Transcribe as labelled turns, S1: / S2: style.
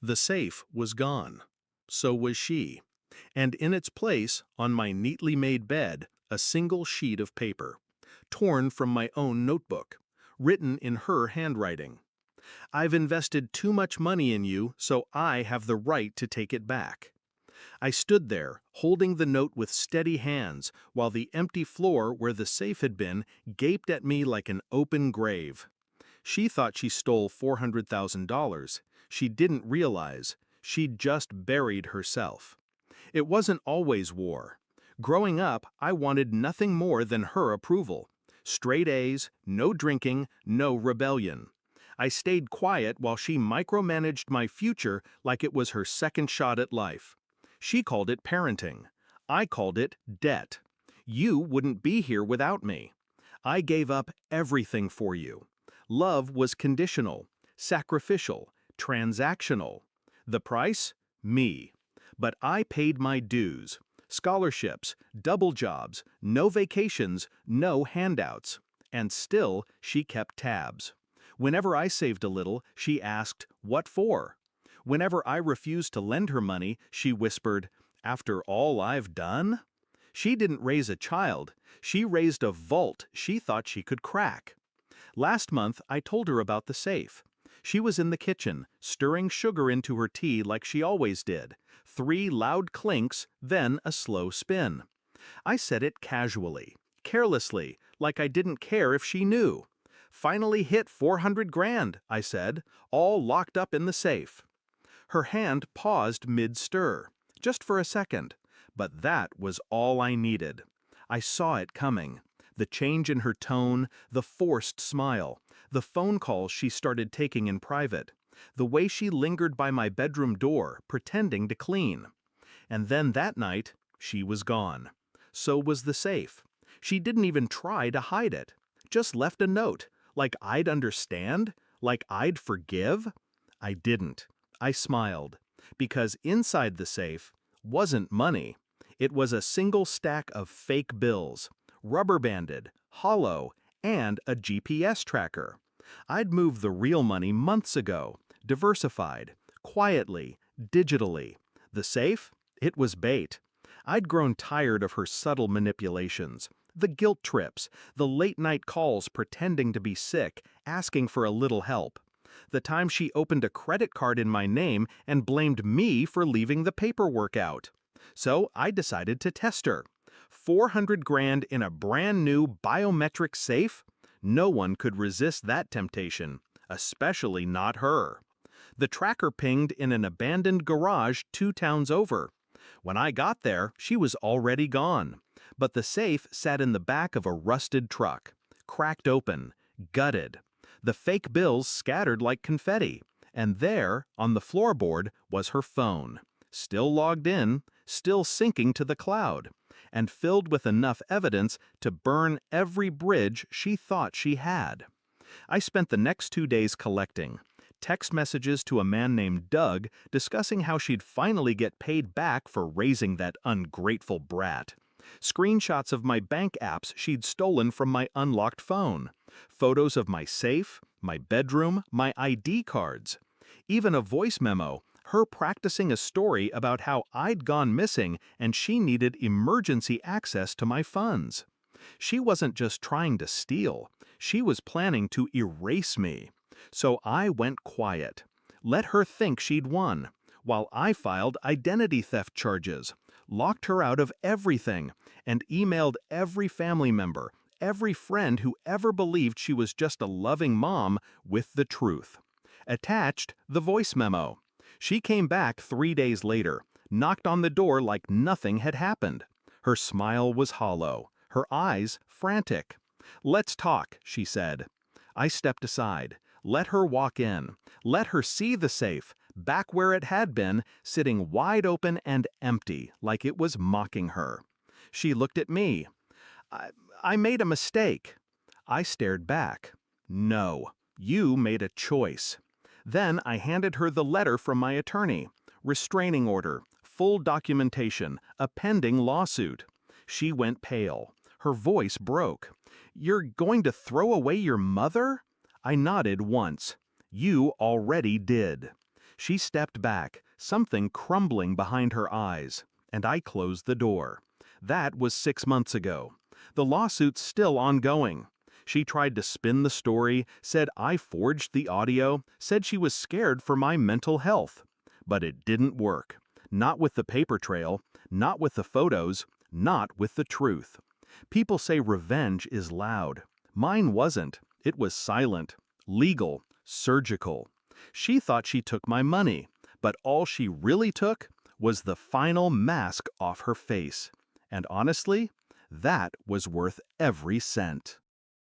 S1: The safe was gone. So was she. And in its place, on my neatly made bed, a single sheet of paper, torn from my own notebook, written in her handwriting. "I've invested too much money in you, so I have the right to take it back." I stood there, holding the note with steady hands, while the empty floor where the safe had been gaped at me like an open grave. She thought she stole $400,000. She didn't realize she'd just buried herself. It wasn't always war. Growing up, I wanted nothing more than her approval. Straight A's, no drinking, no rebellion. I stayed quiet while she micromanaged my future like it was her second shot at life. She called it parenting. I called it debt. You wouldn't be here without me. I gave up everything for you. Love was conditional, sacrificial, transactional. The price? Me. But I paid my dues. Scholarships, double jobs, no vacations, no handouts. And still, she kept tabs. Whenever I saved a little, she asked, "What for?" Whenever I refused to lend her money, she whispered, "After all I've done?" She didn't raise a child. She raised a vault she thought she could crack. Last month, I told her about the safe. She was in the kitchen, stirring sugar into her tea like she always did. 3 loud clinks, then a slow spin. I said it casually, carelessly, like I didn't care if she knew. "Finally hit 400 grand, I said, "all locked up in the safe." Her hand paused mid-stir, just for a second, but that was all I needed. I saw it coming. The change in her tone, the forced smile, the phone calls she started taking in private, the way she lingered by my bedroom door, pretending to clean. And then that night, she was gone. So was the safe. She didn't even try to hide it. Just left a note, like I'd understand, like I'd forgive. I didn't. I smiled, because inside the safe wasn't money. It was a single stack of fake bills, rubber-banded, hollow, and a GPS tracker. I'd moved the real money months ago, diversified, quietly, digitally. The safe? It was bait. I'd grown tired of her subtle manipulations, the guilt trips, the late-night calls pretending to be sick, asking for a little help. The time she opened a credit card in my name and blamed me for leaving the paperwork out. So I decided to test her. 400 grand in a brand new biometric safe? No one could resist that temptation, especially not her. The tracker pinged in an abandoned garage 2 towns over. When I got there, she was already gone. But the safe sat in the back of a rusted truck, cracked open, gutted. The fake bills scattered like confetti. And there, on the floorboard, was her phone. Still logged in, still syncing to the cloud, and filled with enough evidence to burn every bridge she thought she had. I spent the next 2 days collecting. Text messages to a man named Doug discussing how she'd finally get paid back for raising that ungrateful brat. Screenshots of my bank apps she'd stolen from my unlocked phone. Photos of my safe, my bedroom, my ID cards. Even a voice memo, her practicing a story about how I'd gone missing and she needed emergency access to my funds. She wasn't just trying to steal, she was planning to erase me. So I went quiet. Let her think she'd won, while I filed identity theft charges, locked her out of everything, and emailed every family member, every friend who ever believed she was just a loving mom with the truth. Attached, the voice memo. She came back 3 days later, knocked on the door like nothing had happened. Her smile was hollow, her eyes frantic. "Let's talk," she said. I stepped aside, let her walk in, let her see the safe, back where it had been, sitting wide open and empty, like it was mocking her. She looked at me. I made a mistake." I stared back. "No, you made a choice." Then I handed her the letter from my attorney. Restraining order, full documentation, a pending lawsuit. She went pale. Her voice broke. "You're going to throw away your mother?" I nodded once. "You already did." She stepped back, something crumbling behind her eyes, and I closed the door. That was 6 months ago. The lawsuit's still ongoing. She tried to spin the story, said I forged the audio, said she was scared for my mental health. But it didn't work. Not with the paper trail, not with the photos, not with the truth. People say revenge is loud. Mine wasn't. It was silent, legal, surgical. She thought she took my money, but all she really took was the final mask off her face. And honestly, that was worth every cent.